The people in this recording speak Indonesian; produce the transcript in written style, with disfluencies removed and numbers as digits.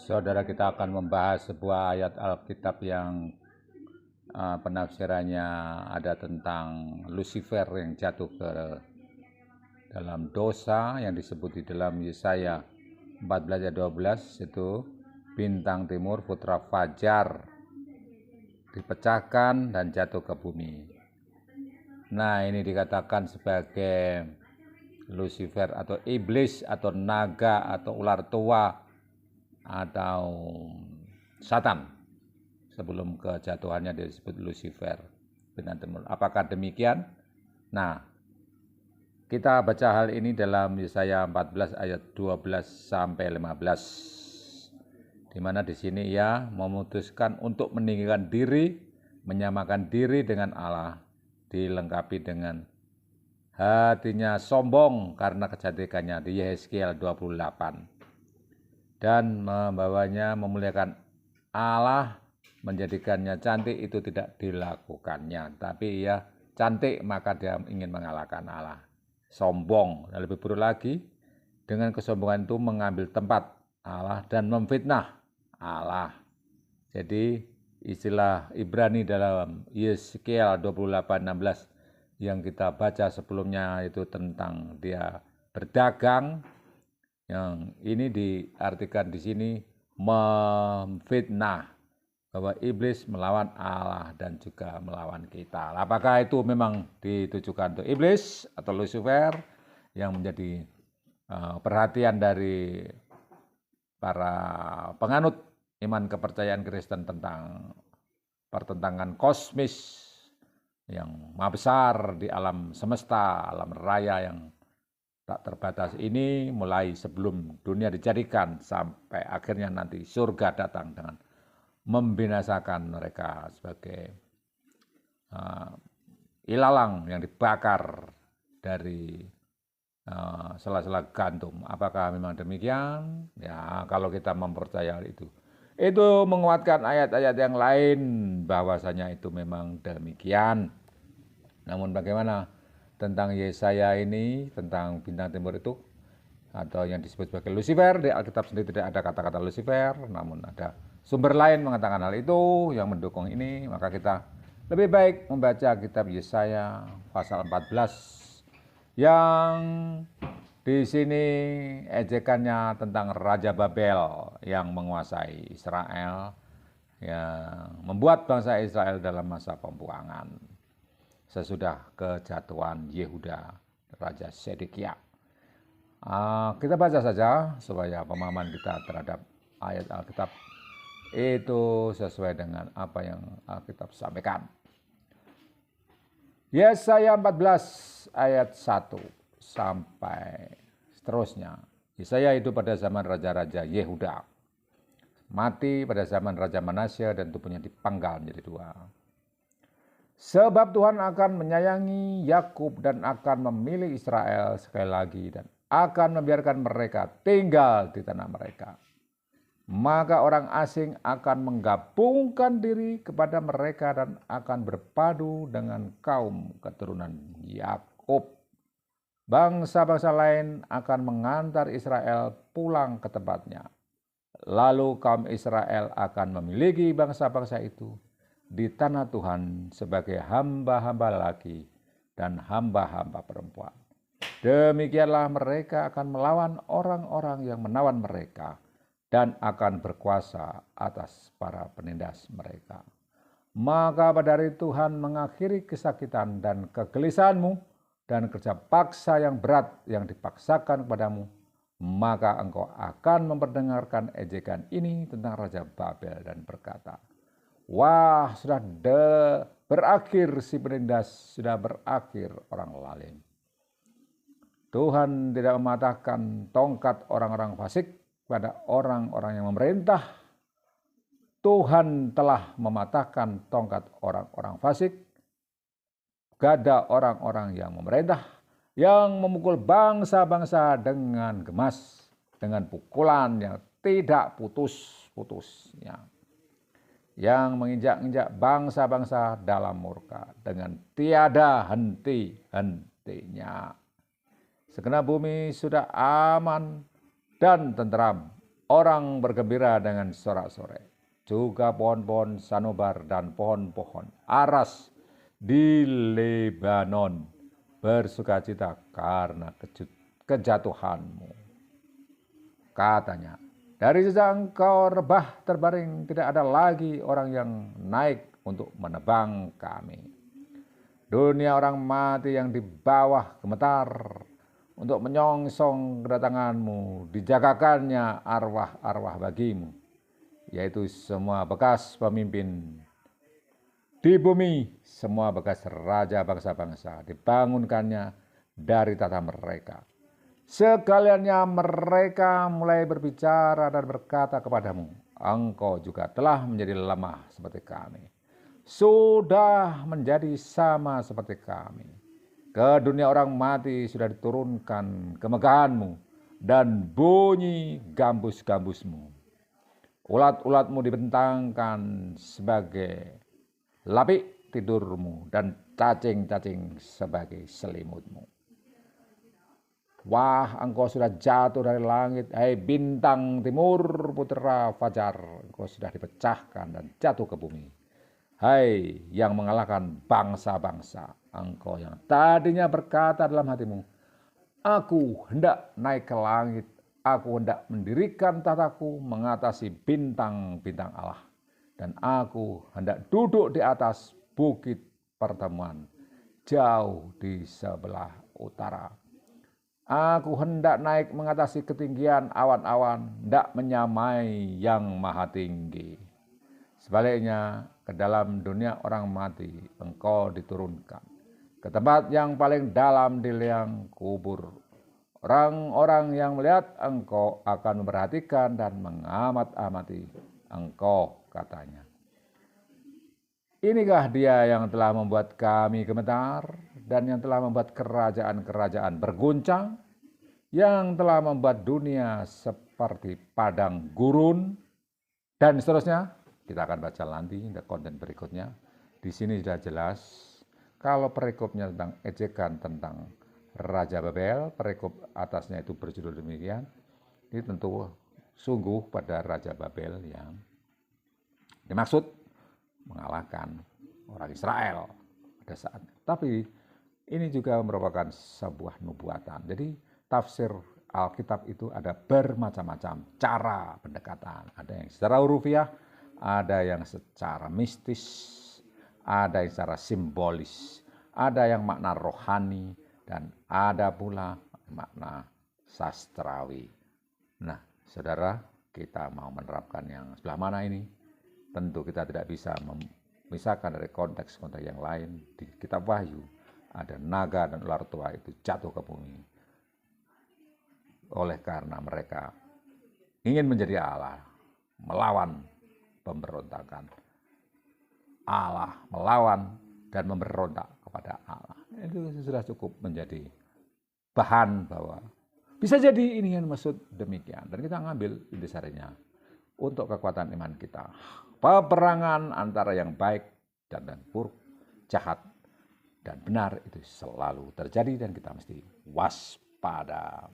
Saudara, kita akan membahas sebuah ayat Alkitab yang penafsirannya ada tentang Lucifer yang jatuh ke dalam dosa yang disebut di dalam Yesaya 14 ayat 12, itu bintang timur putra fajar dipecahkan dan jatuh ke bumi. Nah, ini dikatakan sebagai Lucifer atau iblis atau naga atau ular tua atau Satan. Sebelum kejatuhannya disebut Lucifer, bintang timur. Apakah demikian? Nah, kita baca hal ini dalam Yesaya 14 ayat 12 sampai 15. Di mana di sini ia memutuskan untuk meninggikan diri, menyamakan diri dengan Allah, dilengkapi dengan hatinya sombong karena kecantikannya di Yehezkiel 28. Dan membawanya memuliakan Allah, menjadikannya cantik itu tidak dilakukannya. Tapi ia cantik maka dia ingin mengalahkan Allah. Sombong, dan lebih buruk lagi, dengan kesombongan itu mengambil tempat Allah dan memfitnah Allah. Jadi istilah Ibrani dalam Yehezkiel 28:16 yang kita baca sebelumnya itu tentang dia berdagang. Yang ini diartikan di sini memfitnah, bahwa iblis melawan Allah dan juga melawan kita. Apakah itu memang ditujukan untuk iblis atau Lucifer yang menjadi perhatian dari para penganut iman kepercayaan Kristen tentang pertentangan kosmis yang maha besar di alam semesta, alam raya yang tak terbatas ini, mulai sebelum dunia dijadikan sampai akhirnya nanti surga datang dengan membinasakan mereka sebagai ilalang yang dibakar dari sela-sela gantung. Apakah memang demikian? Ya, kalau kita mempercayai itu menguatkan ayat-ayat yang lain bahwasanya itu memang demikian. Namun bagaimana tentang Yesaya ini, tentang bintang timur itu, atau yang disebut sebagai Lucifer, di Alkitab sendiri tidak ada kata-kata Lucifer, namun ada sumber lain mengatakan hal itu yang mendukung ini. Maka kita lebih baik membaca kitab Yesaya pasal 14 yang di sini ejekannya tentang Raja Babel yang menguasai Israel, yang membuat bangsa Israel dalam masa pembuangan sesudah kejatuhan Yehuda, Raja Sedekia. Kita baca saja supaya pemahaman kita terhadap ayat Alkitab itu sesuai dengan apa yang Alkitab sampaikan. Yesaya 14 ayat 1 sampai seterusnya. Yesaya itu pada zaman raja-raja Yehuda, mati pada zaman Raja Manasya dan tubuhnya dipanggal menjadi dua. Sebab Tuhan akan menyayangi Yakub dan akan memilih Israel sekali lagi dan akan membiarkan mereka tinggal di tanah mereka. Maka orang asing akan menggabungkan diri kepada mereka dan akan berpadu dengan kaum keturunan Yakub. Bangsa-bangsa lain akan mengantar Israel pulang ke tempatnya. Lalu kaum Israel akan memiliki bangsa-bangsa itu di tanah Tuhan sebagai hamba-hamba laki dan hamba-hamba perempuan. Demikianlah mereka akan melawan orang-orang yang menawan mereka dan akan berkuasa atas para penindas mereka. Maka pada hari Tuhan mengakhiri kesakitan dan kegelisahanmu dan kerja paksa yang berat yang dipaksakan kepadamu, maka engkau akan memperdengarkan ejekan ini tentang Raja Babel dan berkata, wah, sudah berakhir si penindas, sudah berakhir orang lalim. Tuhan tidak mematahkan tongkat orang-orang fasik pada orang-orang yang memerintah. Tuhan telah mematahkan tongkat orang-orang fasik, gada orang-orang yang memerintah, yang memukul bangsa-bangsa dengan gemas, dengan pukulan yang tidak putus-putusnya, yang menginjak-injak bangsa-bangsa dalam murka dengan tiada henti-hentinya. Segenap bumi sudah aman dan tenteram orang bergembira dengan sorak-sorai. Juga pohon-pohon sanobar dan pohon-pohon aras di Lebanon bersukacita karena kejatuhanmu. Katanya, dari sejak engkau rebah terbaring, tidak ada lagi orang yang naik untuk menebang kami. Dunia orang mati yang di bawah gemetar untuk menyongsong kedatanganmu, dijagakannya arwah-arwah bagimu, yaitu semua bekas pemimpin di bumi, semua bekas raja bangsa-bangsa, dibangunkannya dari tata mereka. Sekaliannya mereka mulai berbicara dan berkata kepadamu, engkau juga telah menjadi lemah seperti kami, sudah menjadi sama seperti kami. Ke dunia orang mati sudah diturunkan kemegahanmu dan bunyi gambus-gambusmu. Ulat-ulatmu dibentangkan sebagai lapik tidurmu dan cacing-cacing sebagai selimutmu. Wah, engkau sudah jatuh dari langit, hai bintang timur putra fajar. Engkau sudah dipecahkan dan jatuh ke bumi. Hai yang mengalahkan bangsa-bangsa, engkau yang tadinya berkata dalam hatimu, aku hendak naik ke langit, aku hendak mendirikan tataku mengatasi bintang-bintang Allah, dan aku hendak duduk di atas bukit pertemuan, jauh di sebelah utara. Aku hendak naik mengatasi ketinggian awan-awan, hendak menyamai yang maha tinggi. Sebaliknya, ke dalam dunia orang mati engkau diturunkan, ke tempat yang paling dalam di liang kubur. Orang-orang yang melihat engkau akan memperhatikan dan mengamat-amati engkau, katanya. Inikah dia yang telah membuat kami gemetar dan yang telah membuat kerajaan-kerajaan berguncang, yang telah membuat dunia seperti padang gurun, dan seterusnya. Kita akan baca nanti konten berikutnya. Di sini sudah jelas kalau perikopnya tentang ejekan tentang Raja Babel, perikop atasnya itu berjudul demikian. Ini tentu sungguh pada Raja Babel yang dimaksud mengalahkan orang Israel pada saat. Tapi ini juga merupakan sebuah nubuatan. Jadi tafsir Alkitab itu ada bermacam-macam cara pendekatan. Ada yang secara hurufiah, ada yang secara mistis, ada yang secara simbolis, ada yang makna rohani, dan ada pula makna sastrawi. Nah, saudara, kita mau menerapkan yang sebelah mana ini? Tentu kita tidak bisa memisahkan dari konteks-konteks yang lain. Di kitab Wahyu ada naga dan ular tua itu jatuh ke bumi. Oleh karena mereka ingin menjadi Allah, melawan pemberontakan. Allah melawan dan memberontak kepada Allah. Itu sudah cukup menjadi bahan bahwa bisa jadi ini yang maksud demikian. Dan kita ngambil intisarinya untuk kekuatan iman kita. Peperangan antara yang baik dan buruk, jahat dan benar itu selalu terjadi dan kita mesti waspada.